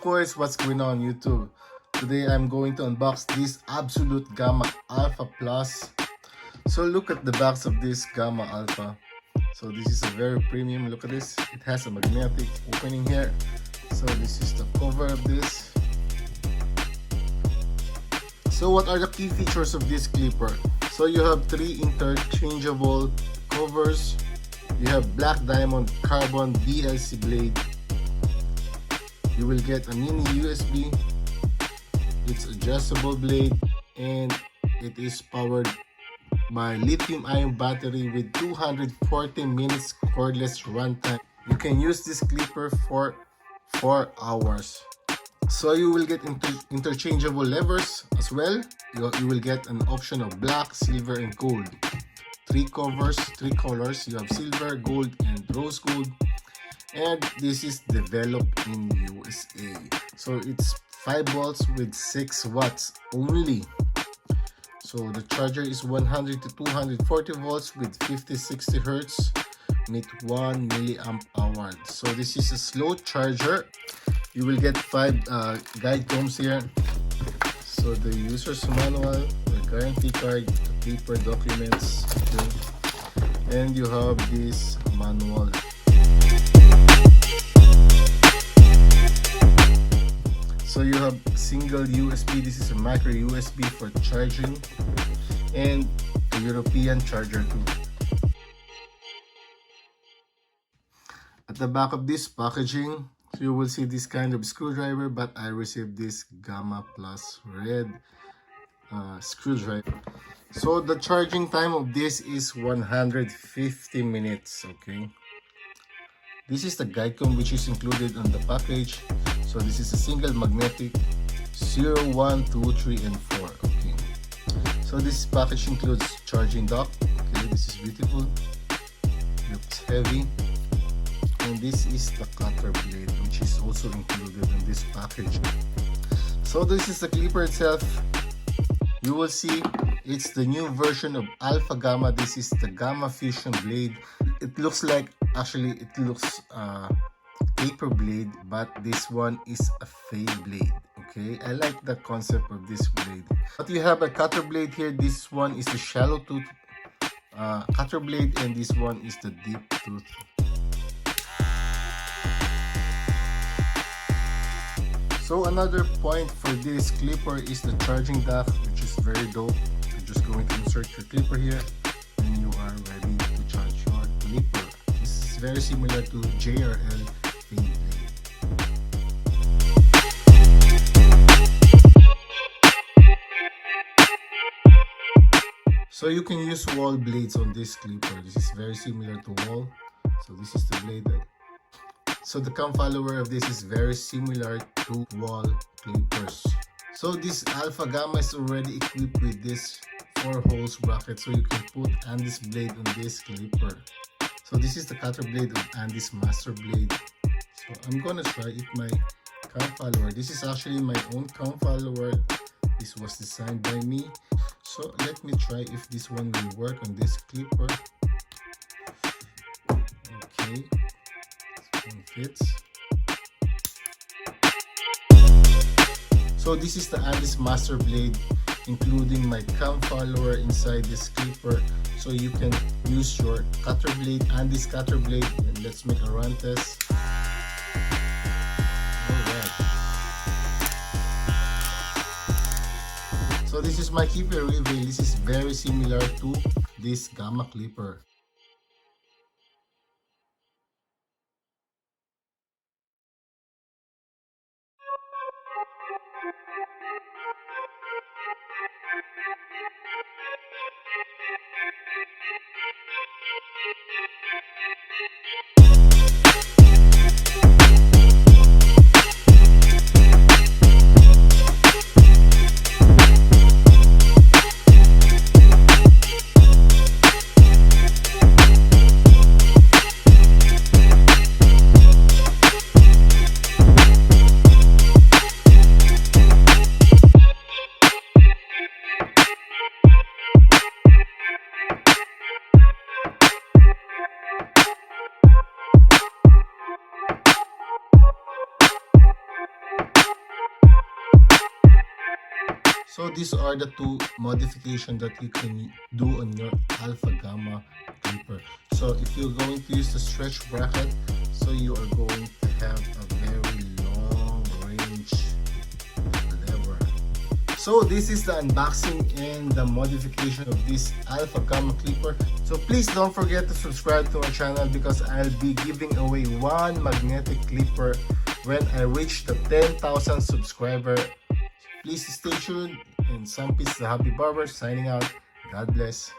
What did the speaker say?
Kois, what's going on YouTube? Today I'm going to unbox this Absolute Gamma Alpha Plus. So look at the box of this Gamma Alpha. So this is a very premium, look at this. It has a magnetic opening here. So this is the cover of this. So what are the key features of this clipper? So you have 3 interchangeable covers. You have black diamond carbon DLC blade. You will get a mini USB. It's adjustable blade and it is powered by lithium-ion battery with 240 minutes cordless runtime. You can use this clipper for 4 hours. So you will get interchangeable levers as well. You will get an option of black, silver, and gold. 3 covers, 3 colors. You have silver, gold, and rose gold. And this is developed in USA. So it's 5 volts with 6 watts only. So the charger is 100 to 240 volts with 50-60 hertz with 1 milliamp hour. So this is a slow charger. You will get 5 guide combs here. So the user's manual, the guarantee card, the paper documents, okay. And you have this manual. So you have single USB, this is a micro USB for charging, and a European charger too. At the back of this packaging, you will see this kind of screwdriver, but I received this Gamma Plus red screwdriver. So the charging time of this is 150 minutes, okay. This is the guide comb which is included on the package. So this is a single magnetic 0, 1, 2, 3, and 4. Okay. So this package includes charging dock. Okay, this is beautiful. Looks heavy. And this is the cutter blade which is also included in this package. So this is the clipper itself. You will see it's the new version of Alpha Gamma. This is the Gamma Fusion blade. It looks like, actually it looks paper blade, but this one is a fade blade. Okay, I like the concept of this blade. But you have a cutter blade here. This one is the shallow tooth cutter blade, and this one is the deep tooth. So another point for this clipper is the charging dock, which is very dope. You're just going to insert your clipper here and you are ready to charge your clipper. This is very similar to JRL fade blade. So you can use wall blades on this clipper. This is very similar to wall. So this is the blade. So the cam follower of this is very similar to wall clippers. So this Alpha Gamma is already equipped with this 4 holes bracket, so you can put Andy's blade on this clipper. So this is the cutter blade of Andy's master blade. So I'm gonna try if my cam follower. This is actually my own cam follower. This was designed by me. So let me try if this one will work on this clipper. Okay. Fits. So this is the Andy's master blade, including my cam follower inside this clipper. So you can use your cutter blade, Andy's cutter blade, and let's make a run test. Alright. So this is my clipper reveal. This is very similar to this Gamma clipper. So these are the two modifications that you can do on your Alpha Gamma clipper. So if you're going to use the stretch bracket, so you are going to have a very long range lever. So this is the unboxing and the modification of this Alpha Gamma clipper. So please don't forget to subscribe to my channel because I'll be giving away one magnetic clipper when I reach the 10,000 subscriber. Please stay tuned, and some peace, the Happy Barber signing out. God bless.